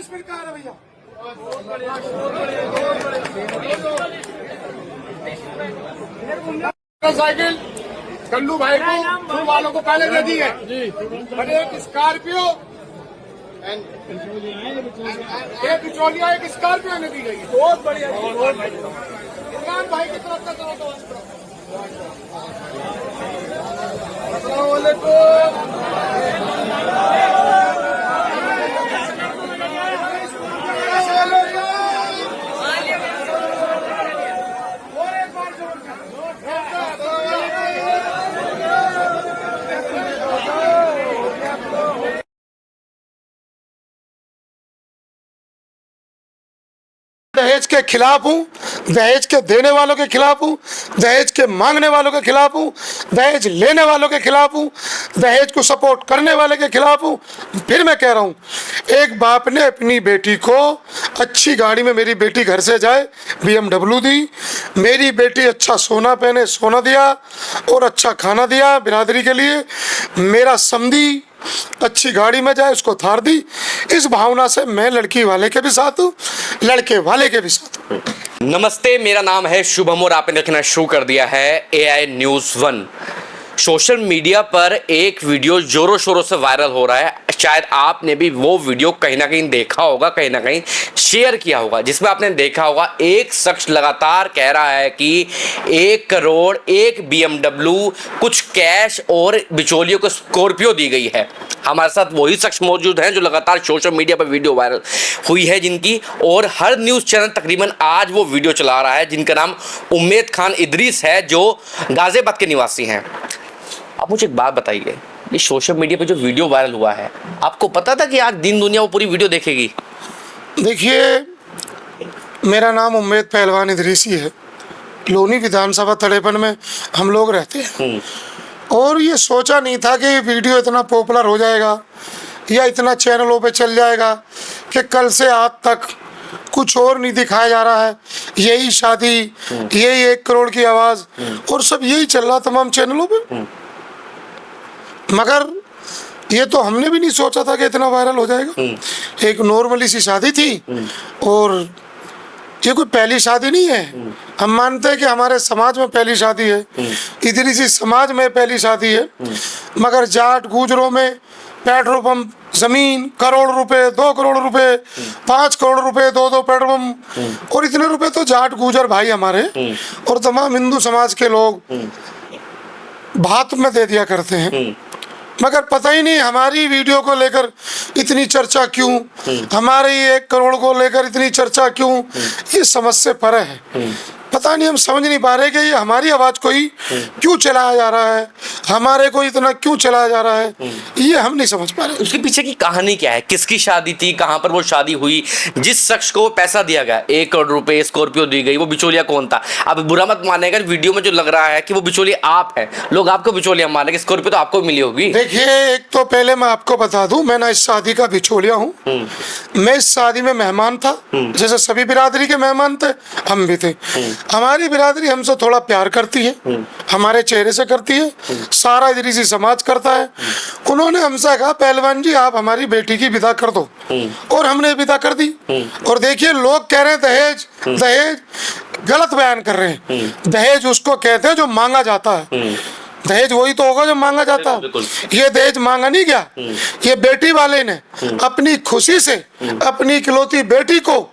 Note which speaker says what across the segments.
Speaker 1: स्वीकार है भैया। साइकिल कल्लू भाई को फूल वालों को पहले दे दी है और एक स्कॉर्पियो एक बिचौलिया एक स्कॉर्पियो ने दी गई है। बहुत बढ़िया इमरान भाई की तरफ से करो तो दहेज के खिलाफ हूँ, दहेज के देने वालों के खिलाफ हूँ, दहेज के मांगने वालों के खिलाफ हूँ, दहेज लेने वालों के खिलाफ हूँ, दहेज को सपोर्ट करने वाले के खिलाफ हूँ। फिर मैं कह रहा हूँ, एक बाप ने अपनी बेटी को अच्छी गाड़ी में मेरी बेटी घर से जाए BMW दी, मेरी बेटी अच्छा सोना पहने सोना दिया और अच्छा खाना दिया बिरादरी के लिए, मेरा समधी अच्छी गाड़ी में जाए उसको थार दी। इस भावना से मैं लड़की वाले के भी साथ हूँ, लड़के वाले के भी साथ हूँ।
Speaker 2: नमस्ते, मेरा नाम है शुभम और आपने देखना शुरू कर दिया है AI News 1। सोशल मीडिया पर एक वीडियो जोरों शोरों से वायरल हो रहा है। शायद आपने भी वो वीडियो कहीं ना कहीं देखा होगा, कहीं ना कहीं शेयर किया होगा, जिसमें आपने देखा होगा एक शख्स लगातार कह रहा है कि 1 करोड़ एक BMW कुछ कैश और बिचौलियों को स्कॉर्पियो दी गई है। हमारे साथ वही शख्स मौजूद हैं जो लगातार सोशल मीडिया पर वीडियो वायरल हुई है जिनकी, और हर न्यूज़ चैनल तकरीबन आज वो वीडियो चला रहा है, जिनका नाम उम्मेद खान इदरीस है जो गाजियाबाद के निवासी हैं। आप मुझे एक बात बताइए, ये सोशल मीडिया पे जो वीडियो वायरल हुआ है, आपको पता था कि आज दिन दुनिया वो पूरी वीडियो देखेगी?
Speaker 1: देखिए, मेरा नाम उम्मेद पहलवान इदरीसी है। लोनी विधानसभा तड़ेपन में हम लोग रहते हैं और ये सोचा नहीं था कि वीडियो इतना पॉपुलर हो जाएगा या इतना चैनलों पे चल जाएगा कि कल से आज तक कुछ और नहीं दिखाया जा रहा है, यही शादी, यही 1 करोड़ की आवाज़ और सब यही चल रहा तमाम चैनलों पे। मगर ये तो हमने भी नहीं सोचा था कि इतना वायरल हो जाएगा। एक नॉर्मली सी शादी थी और ये कोई पहली शादी नहीं है। हम मानते हैं कि हमारे समाज में पहली शादी है, इदरीसी समाज में पहली शादी है, मगर जाट गुजरों में पेट्रोल पंप, जमीन, करोड़ रुपए, 2 करोड़ रुपए, 5 करोड़ रुपए, 2 पेट्रोल पंप और इतने रुपए तो जाट गुजर भाई हमारे और तमाम हिंदू समाज के लोग भात में दे दिया करते हैं। मगर पता ही नहीं हमारी वीडियो को लेकर इतनी चर्चा क्यों, हमारे 1 करोड़ को लेकर इतनी चर्चा क्यों, ये समझ से परे है। पता नहीं, हम समझ नहीं पा रहे कि ये हमारी आवाज़ को ही क्यों चलाया जा रहा है, हमारे को इतना क्यों चलाया जा रहा है, ये हम नहीं समझ पा रहे।
Speaker 2: उसके पीछे की कहानी क्या है? किसकी शादी थी, कहाँ पर वो शादी हुई, जिस शख्स को पैसा दिया गया 1 करोड़ रुपए स्कॉर्पियो दी गई, वो बिचौलिया कौन था? अब बुरा मत मानेगा, वीडियो में जो लग रहा है कि वो बिचौलिया आप है, लोग आपको बिचौलिया मानेंगे, स्कॉर्पियो तो आपको मिली होगी।
Speaker 1: देखिए, एक तो पहले मैं आपको बता दूं, मैं ना इस शादी का बिचौलिया हूँ। मैं इस शादी में मेहमान था, जैसे सभी बिरादरी के मेहमान थे, हम भी थे। हमारी बिरादरी हमसे थोड़ा प्यार करती है, हमारे चेहरे से करती है, सारा इदरीसी समाज करता है। उन्होंने हमसे कहा, पहलवान जी आप हमारी बेटी की विदा कर दो, और हमने विदा कर दी। और देखिए, लोग कह रहे हैं दहेज दहेज, गलत बयान कर रहे हैं। दहेज उसको कहते हैं जो मांगा जाता है, दहेज वही तो होगा जो मांगा जाता है। ये दहेज मांगा नहीं गया, ये बेटी वाले ने अपनी खुशी से अपनी इकलौती बेटी को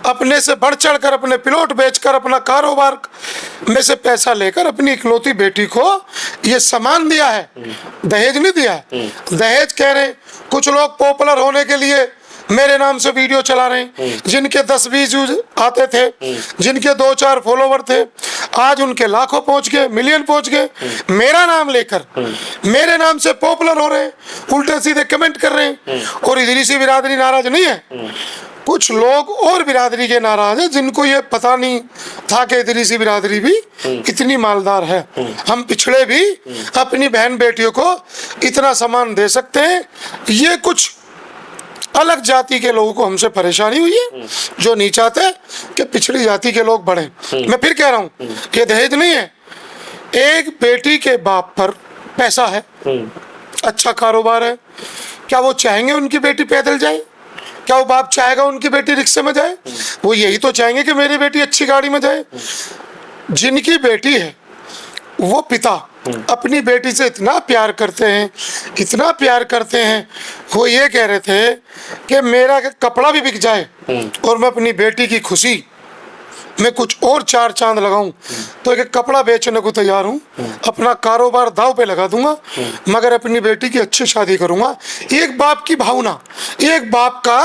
Speaker 1: अपने से बढ़ चढ़ कर, अपने प्लॉट बेचकर, अपना कारोबार में से पैसा लेकर अपनी इकलौती बेटी को ये सामान दिया है, दहेज नहीं दिया है। दहेज कह रहे कुछ लोग पॉपुलर होने के लिए मेरे नाम से वीडियो चला रहे हैं, जिनके 10-20 व्यूज आते थे, जिनके 2-4 फॉलोवर थे, आज उनके लाखों पहुंच गए, मिलियन पहुंच गए। मेरा नाम लेकर मेरे नाम से पॉपुलर हो रहे हैं, उल्टे सीधे कमेंट कर रहे हैं। और इदरीसी बिरादरी नाराज नहीं है, कुछ लोग और बिरादरी के नाराज हैं, जिनको ये पता नहीं था कि इदरीसी बिरादरी भी इतनी मालदार है। हम पिछड़े भी अपनी बहन बेटियों को इतना सामान दे सकते हैं। ये कुछ अलग जाति के लोगों को हमसे परेशानी हुई है, जो नहीं चाहते कि पिछड़ी जाति के लोग बढ़े। मैं फिर कह रहा हूँ, ये दहेज नहीं है। एक बेटी के बाप पर पैसा है, अच्छा कारोबार है, क्या वो चाहेंगे उनकी बेटी पैदल जाए? क्या वो बाप चाहेगा उनकी बेटी रिक्शे में जाए? वो यही तो चाहेंगे कि मेरी बेटी अच्छी गाड़ी में जाए। जिनकी बेटी है वो पिता अपनी बेटी से इतना प्यार करते हैं, इतना प्यार करते हैं, वो ये कह रहे थे कि मेरा कपड़ा भी बिक जाए और मैं अपनी बेटी की खुशी मैं कुछ और चार चांद लगाऊं तो एक कपड़ा बेचने को तैयार हूं, अपना कारोबार दांव पे लगा दूंगा, मगर अपनी बेटी की अच्छी शादी करूंगा। एक बाप की भावना, एक बाप का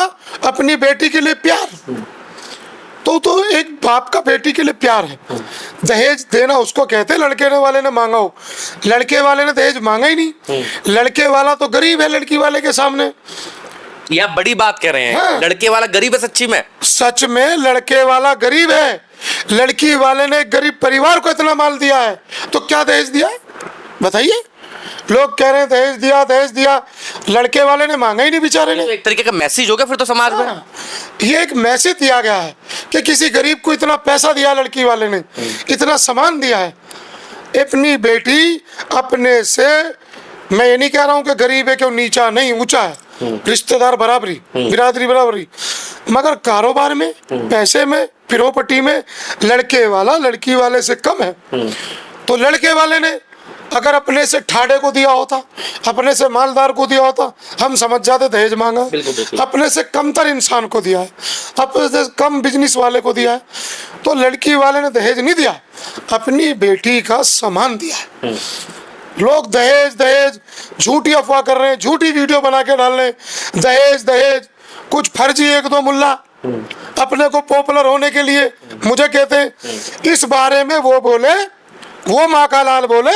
Speaker 1: अपनी बेटी के लिए प्यार, तो एक बाप का बेटी के लिए प्यार है। दहेज देना उसको कहते हैं लड़के वाले ने मांगा हो, लड़के वाले ने दहेज मांगा ही नहीं। लड़के वाला तो गरीब है लड़की वाले के सामने।
Speaker 2: ये आप बड़ी बात कह रहे हैं।
Speaker 1: हाँ।
Speaker 2: लड़के वाला गरीब है सच्ची में?
Speaker 1: सच में लड़के वाला गरीब है। लड़की वाले ने गरीब परिवार को इतना माल दिया है तो क्या दहेज दिया बताइए? लोग कह रहे हैं दहेज दिया, दहेज दिया, लड़के वाले ने मांगा ही नहीं बेचारे ने।
Speaker 2: तो एक तरीके का मैसेज हो गया फिर तो समाज में।
Speaker 1: ये एक मैसेज दिया गया है कि किसी गरीब को इतना पैसा दिया लड़की वाले ने, इतना सामान दिया है। अपनी बेटी अपने से, मैं ये नहीं कह रहा हूँ कि गरीब है क्यों, नीचा नहीं ऊंचा है, रिश्तेदार बराबरी, बिरादरी बराबरी, मगर कारोबार में, पैसे में, प्रॉपर्टी में लड़के वाला लड़की वाले से कम है। तो लड़के वाले ने अगर अपने से ठाड़े को दिया होता, अपने से मालदार को दिया होता, हम समझ जाते दहेज मांगा। अपने से कमतर इंसान को दिया है, अपने से कम बिजनेस वाले को दिया है। तो लड़की वाले ने दहेज नहीं दिया, अपनी बेटी का सामान दिया है। लोग दहेज दहेज झूठी अफवाह कर रहे हैं, झूठी वीडियो बना के डाल रहे हैं, दहेज दहेज। कुछ फर्जी एक दो मुल्ला अपने को पॉपुलर होने के लिए मुझे कहते हैं। इस बारे में वो बोले, वो माँ का लाल बोले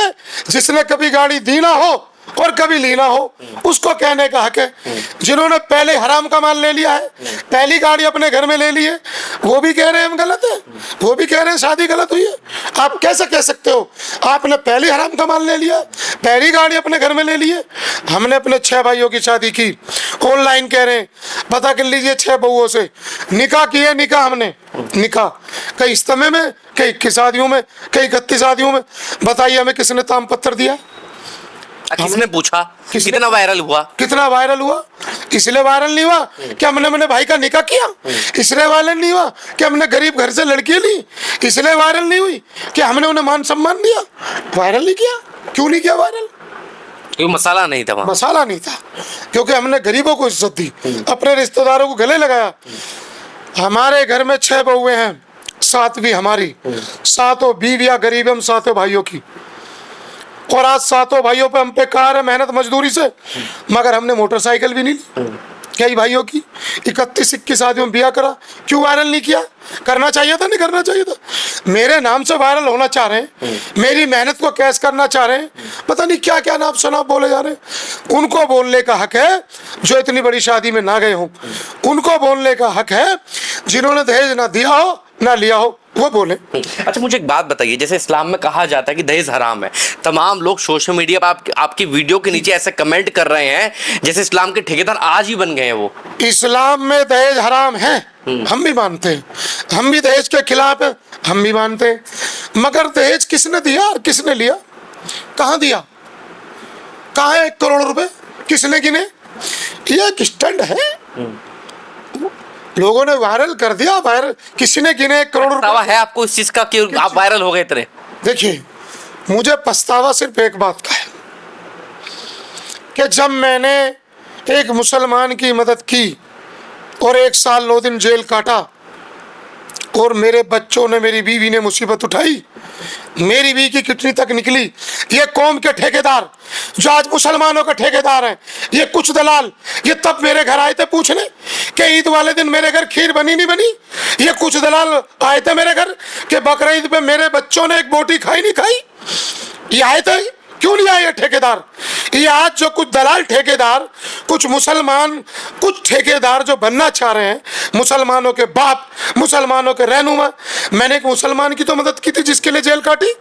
Speaker 1: जिसने कभी गाड़ी दी ना हो और कभी ली ना हो, उसको कहने का हक है। जिन्होंने पहले हराम का माल ले लिया है, पहली गाड़ी अपने घर में ले ली है, वो भी कह रहे हैं हम गलत है, वो भी कह रहे हैं शादी गलत हुई है। आप कैसे कह सकते हो? आपने पहले हराम का माल ले लिया, पहली गाड़ी अपने घर में ले ली है। हमने अपने 6 भाइयों की शादी की, ऑनलाइन कह रहे हैं, पता कर लीजिए 6 बहुओं से निकाह किए। निकाह हमने निकाह कई इज्तिमा में, कई 21 शादियों में, कई 31 शादियों में। बताइए हमें किसने ताम पत्थर दिया?
Speaker 2: किसने पूछा? कितना वायरल हुआ? कितना
Speaker 1: वायरल हुआ? इसलिए वायरल नहीं हुआ कि हमने अपने भाई का निकाह किया, इसलिए वायरल नहीं हुआ कि हमने गरीब घर से लड़की ली, इसलिए वायरल नहीं हुई कि हमने उन्हें मान सम्मान दिया। वायरल नहीं किया। क्यों नहीं किया वायरल?
Speaker 2: क्योंकि मसाला नहीं था,
Speaker 1: मसाला नहीं था, क्योंकि हमने गरीबों को इज्जत दी, अपने रिश्तेदारों को गले लगाया। हमारे घर में 6 बहुएं हैं, 7वीं हमारी, 7 बीवियां गरीब, हम 7 भाइयों की। और आज 7 भाइयों पे हम पे कार है मेहनत मजदूरी से, मगर हमने मोटरसाइकिल भी नहीं ली। कई भाइयों की 31-21 शादियों में ब्याह करा। क्यों वायरल नहीं किया? करना चाहिए था, नहीं करना चाहिए था? मेरे नाम से वायरल होना चाह रहे हैं, मेरी मेहनत को कैश करना चाह रहे हैं, पता नहीं क्या क्या नाम शनाब बोले जा रहे हैं। उनको बोलने का हक है जो इतनी बड़ी शादी में ना गए हों, उनको बोलने का हक है जिन्होंने दहेज ना दिया हो ना लिया हो, वो बोले।
Speaker 2: अच्छा मुझे एक बात बताइए, जैसे इस्लाम में कहा जाता है कि दहेज हराम है, तमाम लोग सोशल मीडिया पर आपकी वीडियो के नीचे ऐसे कमेंट कर रहे हैं जैसे इस्लाम के ठेकेदार आज ही बन गए हैं। वो
Speaker 1: इस्लाम में दहेज हराम है, हम भी मानते हैं, हम भी दहेज के खिलाफ है, हम भी मानते हैं, मगर दहेज किसने दिया और किसने लिया? कहाँ दिया? कहाँ है 1 करोड़ रुपए? किसने गिने? ये एक स्टंट है, लोगों ने वायरल कर दिया। वायरल किसी ने गिने 1 करोड़ रुपए
Speaker 2: है आपको इस चीज का कि आप वायरल हो गए इतने?
Speaker 1: देखिए, मुझे पछतावा सिर्फ एक बात का है कि जब मैंने एक मुसलमान की मदद की और 1 साल 9 दिन जेल काटा और मेरे बच्चों ने, मेरी बीवी ने मुसीबत उठाई, मेरी बीवी की किडनी तक निकली। ये कौम के ठेकेदार जो आज मुसलमानों के ठेकेदार हैं, ये कुछ दलाल, ये तब मेरे घर आए थे पूछने कि ईद वाले दिन मेरे घर खीर बनी नहीं बनी। ये कुछ दलाल आए थे मेरे घर कि बकरा ईद पे मेरे बच्चों ने एक बोटी खाई नहीं खाई। ये आए थे, क्यों नहीं आए ये ठेकेदार? ये आज जो कुछ दलाल ठेकेदार, कुछ मुसलमान, कुछ ठेकेदार जो बनना चाह रहे हैं, मुसलमानों के बाप, मुसलमानों के रहनुमा। मैंने एक मुसलमान की तो मदद की थी जिसके लिए जेल काटी,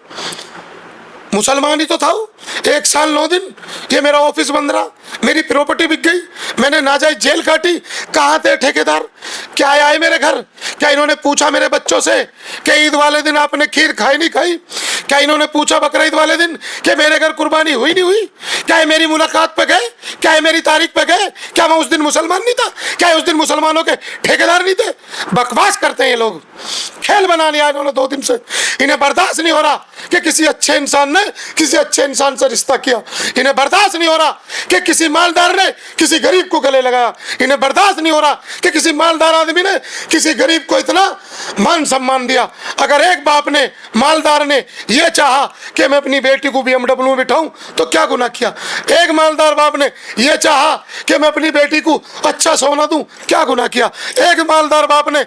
Speaker 1: मुसलमान ही तो था वो। 1 साल 9 दिन ये मेरा ऑफिस बंद रहा, मेरी प्रॉपर्टी बिक गई, मैंने नाजायज जेल काटी। कहाँ थे ठेकेदार? क्या आए मेरे घर? क्या इन्होंने पूछा मेरे बच्चों से कि ईद वाले दिन आपने खीर खाई नहीं खाई? क्या इन्होंने पूछा बकरा ईद वाले दिन कि मेरे घर कुर्बानी हुई नहीं हुई? क्या ये मेरी मुलाकात पे गए? क्या ये मेरी तारीख पे गए? क्या मैं उस दिन मुसलमान नहीं था? क्या ये उस दिन मुसलमानों के ठेकेदार नहीं थे? बकवास करते हैं ये लोग, खेल बना लिया इन्होंने 2 दिन से। इन्हें बर्दाश्त नहीं हो रहा कि किसी अच्छे इंसान ने किसी अच्छे इंसान से रिश्ता किया। इन्हें बर्दाश्त नहीं हो रहा कि किसी मालदार ने किसी गरीब को गले लगाया। इन्हें बर्दाश्त नहीं हो रहा कि किसी मालदार आदमी ने किसी गरीब को इतना मान सम्मान दिया। अगर एक बाप ने, मालदार ने यह चाहा कि मैं अपनी बेटी को BMW में बिठाऊं तो क्या गुनाह किया? एक मालदार बाप ने यह चाहा कि मैं अपनी बेटी को अच्छा सोना दूं, क्या गुनाह किया? एक मालदार बाप ने,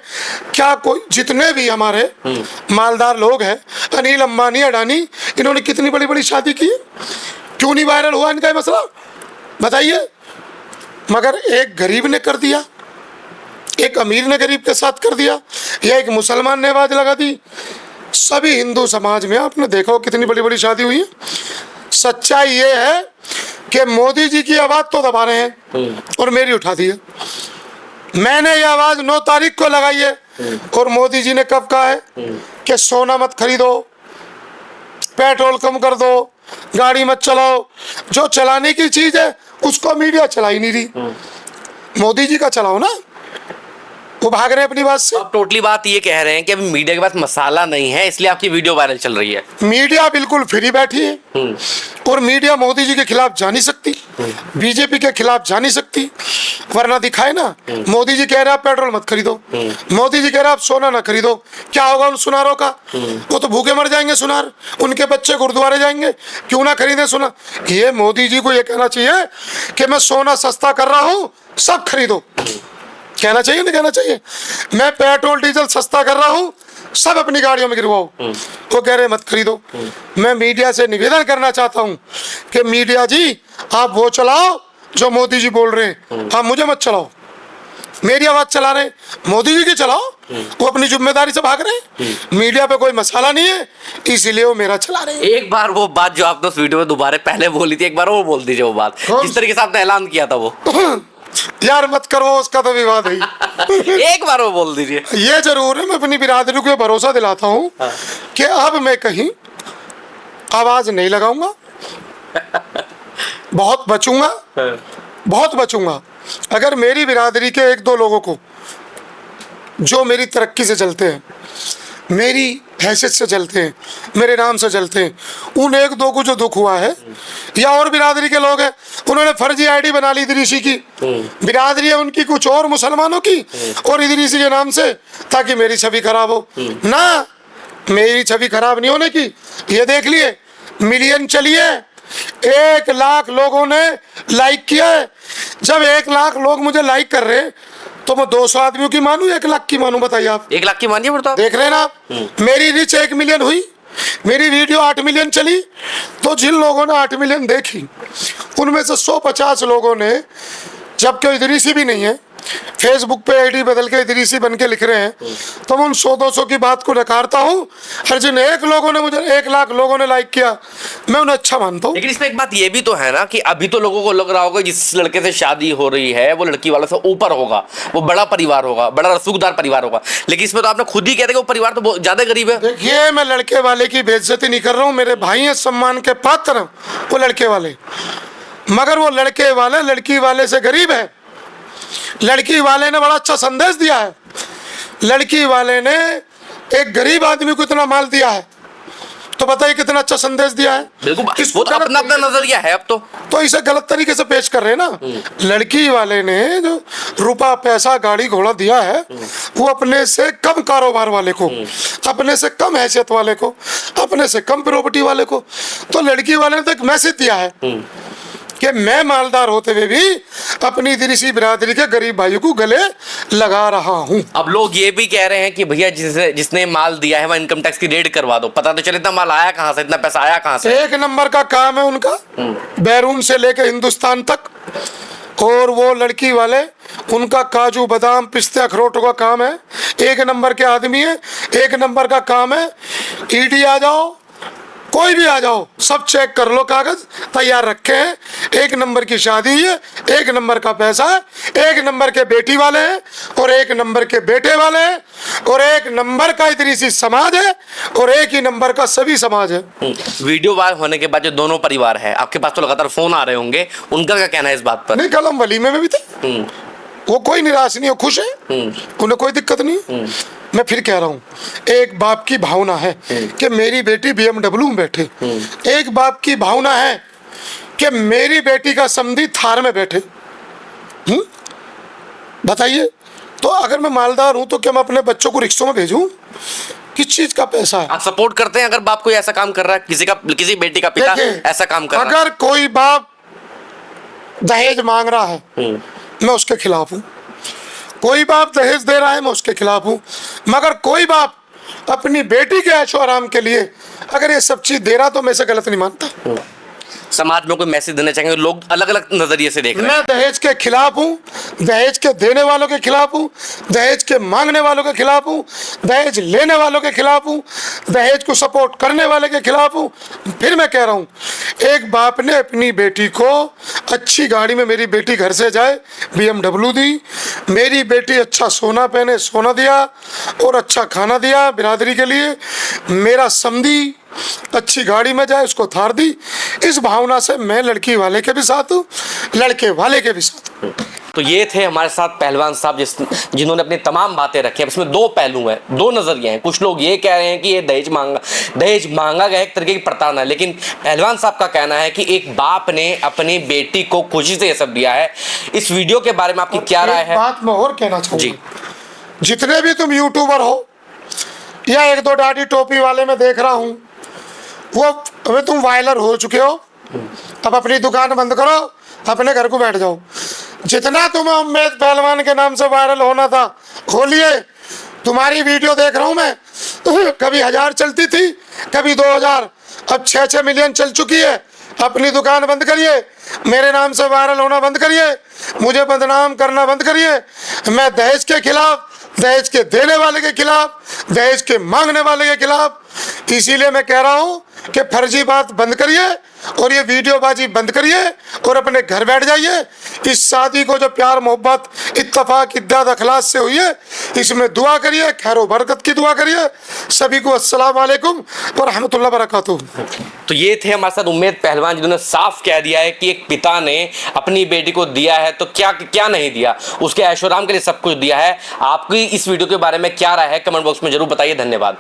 Speaker 1: क्या कोई, जितने भी हमारे मालदार लोग हैं, अनिल अंबानी, अडानी, इन्होंने कितनी बड़ी बड़ी शादी की, क्यों नहीं वायरल हुआ इनका ये मसला? बताइए। मगर एक गरीब ने कर दिया, एक अमीर ने गरीब के साथ कर दिया, या एक मुसलमान ने आवाज लगा दी। सभी हिंदू समाज में आपने देखा हो कितनी बड़ी बड़ी शादी हुई है। सच्चाई ये है कि मोदी जी की आवाज तो दबा रहे हैं और मेरी उठा दी है। मैंने ये आवाज 9 तारीख को लगाई है और मोदी जी ने कब कहा है कि सोना मत खरीदो, पेट्रोल कम कर दो, गाड़ी मत चलाओ। जो चलाने की चीज है उसको मीडिया चला ही नहीं रही। मोदी जी का चलाओ ना, वो भाग रहे हैं अपनी बात से।
Speaker 2: आप टोटली बात ये कह रहे हैं कि अभी मीडिया के पास मसाला नहीं है, इसलिए आपकी वीडियो वायरल चल रही है।
Speaker 1: मीडिया बिल्कुल फ्री बैठी है और मीडिया मोदी जी के खिलाफ जा नहीं सकती, बीजेपी के खिलाफ जा नहीं सकती, वरना दिखाए ना। मोदी जी कह रहे हैं आप पेट्रोल मत खरीदो, मोदी जी कह रहे हैं आप सोना ना खरीदो, क्या होगा उन सुनारों का? वो तो भूखे मर जाएंगे सुनार, उनके बच्चे गुरुद्वारे जाएंगे। क्यों ना खरीदे सोना? ये मोदी जी को ये कहना चाहिए कि मैं सोना सस्ता कर रहा हूँ, सब खरीदो। कहना चाहिए नहीं कहना चाहिए? मैं पेट्रोल डीजल सस्ता कर रहा हूँ, सब अपनी गाड़ियों में गिरवाओ। वो कह रहे मत खरीदो। मैं मीडिया से निवेदन करना चाहता हूँ कि मीडिया जी आप वो चलाओ जो मोदी जी बोल रहे हैं, आप मुझे मत चलाओ। मेरी आवाज चला रहे, मोदी जी की चलाओ, वो अपनी जिम्मेदारी से भाग रहे हैं। मीडिया पे कोई मसाला नहीं है, इसीलिए वो मेरा चला रहे हैं।
Speaker 2: एक बार वो बात जो आपने उस वीडियो में दोबारा पहले बोली थी, एक बार वो बोल दीजिए वो बात, जिस तरीके से आपने ऐलान किया था वो।
Speaker 1: यार मत करो, उसका तो विवाद है।
Speaker 2: एक बार वो बोल दीजिए।
Speaker 1: ये जरूर है, मैं अपनी बिरादरी को भरोसा दिलाता हूँ कि अब मैं कहीं आवाज नहीं लगाऊंगा, बहुत बचूंगा, बहुत बचूंगा। अगर मेरी बिरादरी के 1-2 लोगों को जो मेरी तरक्की से चलते हैं, मेरी हैसियत से चलते हैं, मेरे नाम से चलते हैं, उन 1-2 को जो दुख हुआ है, या और बिरादरी के लोग हैं उन्होंने फर्जी आईडी बना ली इदरीसी की, बिरादरी है उनकी कुछ और मुसलमानों की, और इदरीसी के नाम से, ताकि मेरी छवि खराब हो ना। मेरी छवि खराब नहीं होने की, ये देख लिए मिलियन चलिए, 1 लाख लोगों ने लाइक किया है। जब 1 लाख लोग मुझे लाइक कर रहे हैं तो मैं 200 आदमियों की मानूं, 1 लाख की मानूं? बताइए आप।
Speaker 2: 1 लाख की मानिए फिर तो आप।
Speaker 1: देख रहे हैं ना आप, मेरी रीच 1 मिलियन हुई, मेरी वीडियो 8 मिलियन चली, तो जिन लोगों ने 8 मिलियन देखी उनमें से 150 लोगों ने, जबकि इदरीसी भी नहीं है, फेसबुक पे आईडी बदल के इदरीसी बन के लिख रहे हैं, तो मैं उन 100-200 की बात को नकारता हूँ। हर जिन 1 लोगों ने मुझे 1 लाख लोगों ने लाइक किया, मैं उन्हें अच्छा मानता हूँ।
Speaker 2: लेकिन इसमें एक बात ये भी तो है ना कि अभी तो लोगों को लग रहा होगा जिस लड़के से शादी हो रही है वो लड़की वालों से ऊपर होगा, वो बड़ा परिवार होगा, बड़ा रसूखदार परिवार होगा, लेकिन इसमें तो आपने खुद ही कहते कि वो परिवार तो बहुत ज्यादा गरीब है।
Speaker 1: देखिए, मैं लड़के वाले की बेइज्जती नहीं कर रहा हूँ, मेरे भाई हैं, सम्मान के पात्र हैं वो लड़के वाले, मगर वो लड़के वाले लड़की वाले से गरीब है। लड़की वाले ने बड़ा अच्छा संदेश दिया है, लड़की वाले ने एक गरीब आदमी को इतना माल दिया है, तो बताइए कितना अच्छा संदेश दिया है।
Speaker 2: बिल्कुल, वो तो अपना अपना नजरिया है। अब तो
Speaker 1: इसे गलत तरीके से पेश कर रहे हैं ना। लड़की वाले ने जो रुपया पैसा गाड़ी घोड़ा दिया है, वो अपने से कम कारोबार वाले को, अपने से कम हैसियत वाले को, अपने से कम प्रॉपर्टी वाले को, तो लड़की वाले ने तो एक मैसेज दिया है कि मैं मालदार होते हुए भी अपनी इदरीसी बिरादरी के गरीब भाइयों को गले लगा रहा हूं। अब
Speaker 2: लोग ये भी कह रहे हैं कि भैया जिसने माल दिया है वह इनकम टैक्स की रेड करवा दो, पता तो चले इतना माल आया कहां से, इतना पैसा आया कहां से।
Speaker 1: 1 नंबर का काम है उनका, बैरून से लेके हिंदुस्तान तक। और वो लड़की वाले, उनका काजू बादाम पिस्ते अखरोटों का काम है, 1 नंबर के आदमी है, 1 नंबर का काम है। ईडी आ जाओ, कोई भी आ जाओ, सब चेक कर लो, कागज तैयार रखे हैं, 1 नंबर की शादी है, 1 नंबर का पैसा है, 1 नंबर के बेटी वाले हैं और 1 नंबर के बेटे वाले हैं और 1 नंबर का इतनी सी समाज है और 1 ही नंबर का सभी समाज है।
Speaker 2: वीडियो वायरल होने के बाद जो दोनों परिवार है, आपके पास तो लगातार फोन आ रहे होंगे, उनका क्या कहना है इस बात पर?
Speaker 1: नहीं, कल हम वलीमे में भी थे, वो कोई निराश नहीं, वो खुश है, उन्हें कोई दिक्कत नहीं। मैं फिर कह रहा हूँ, एक बाप की भावना है कि मेरी बेटी BMW में बैठे, एक बाप की भावना है कि मेरी बेटी का समधी थार में बैठे। बताइए, तो अगर मैं मालदार हूं तो क्या मैं अपने बच्चों को रिक्शों में भेजूं? किस चीज का पैसा है?
Speaker 2: आप सपोर्ट करते हैं अगर बाप कोई ऐसा काम कर रहा है, किसी बेटी का पिता ऐसा काम कर रहा है?
Speaker 1: अगर कोई बाप दहेज मांग रहा है, मैं उसके खिलाफ हूं। कोई बाप दहेज दे रहा है, मैं उसके खिलाफ हूं। मगर कोई बाप अपनी बेटी के ऐशो आराम के लिए अगर ये सब चीज दे रहा तो मैं इसे गलत नहीं मानता।
Speaker 2: समाज में कोई मैसेज देना चाहेंगे? लोग अलग अलग नजरिए से देख रहे हैं।
Speaker 1: मैं दहेज के खिलाफ हूँ, दहेज के देने वालों के खिलाफ हूँ, दहेज के मांगने वालों के खिलाफ हूँ, दहेज लेने वालों के खिलाफ हूँ, दहेज को सपोर्ट करने वाले के खिलाफ हूँ। फिर मैं कह रहा हूँ, एक बाप ने अपनी बेटी को अच्छी गाड़ी में, मेरी बेटी घर से जाए BMW दी, मेरी बेटी अच्छा सोना पहने सोना दिया और अच्छा खाना दिया बिरादरी के लिए, मेरा समधी अच्छी गाड़ी में जाए उसको थार दी। इस भावना से मैं लड़की वाले के भी साथ हूँ, लड़के वाले के भी साथ हूँ।
Speaker 2: तो ये थे हमारे साथ पहलवान साहब जिन्होंने अपनी तमाम बातें रखी हैं। इसमें 2 पहलू हैं, 2 नजरिए हैं। कुछ लोग ये कह रहे हैं कि ये दहेज मांगा गया, एक तरीके की प्रताड़ना है, लेकिन पहलवान साहब का कहना है कि एक बाप ने अपनी बेटी को खुशी से ये सब दिया है। इस वीडियो के बारे में आपकी क्या राय है?
Speaker 1: बात मैं और कहना चाहूँगा, जितने भी तुम यूट्यूबर हो या 1-2 दाढ़ी टोपी वाले में देख रहा हूँ, वो अभी तुम वायरल हो चुके हो, अब अपनी दुकान बंद करो, अपने घर को बैठ जाओ। जितना तुम्हें उम्मीद पहलवान के नाम से वायरल होना था हो लिए। तुम्हारी वीडियो देख रहा हूँ मैं, कभी 1000 चलती थी, कभी 2000, अब 6-6 मिलियन चल चुकी है। अपनी दुकान बंद करिए, मेरे नाम से वायरल होना बंद करिए, मुझे बदनाम करना बंद करिए। मैं दहेज के खिलाफ, दहेज के देने वाले के खिलाफ, दहेज के मांगने वाले के खिलाफ। इसीलिए मैं कह रहा हूँ कि फर्जी बात बंद करिए और ये वीडियोबाजी बंद करिए और अपने घर बैठ जाइए। इस शादी को जो प्यार मोहब्बत इत्तफाक इद्दाद अखलास से हुई है, इसमें दुआ करिए, खैर बरकत की दुआ करिए। सभी को अस्सलाम वालेकुम व रहमतुल्लाह बरकातुहू।
Speaker 2: तो ये थे हमारे साथ उम्मेद पहलवान, जिन्होंने साफ कह दिया है कि एक पिता ने अपनी बेटी को दिया है तो क्या क्या नहीं दिया, उसके ऐशोराम के लिए सब कुछ दिया है। आपकी इस वीडियो के बारे में क्या राय है? कमेंट बॉक्स में जरूर बताइए। धन्यवाद।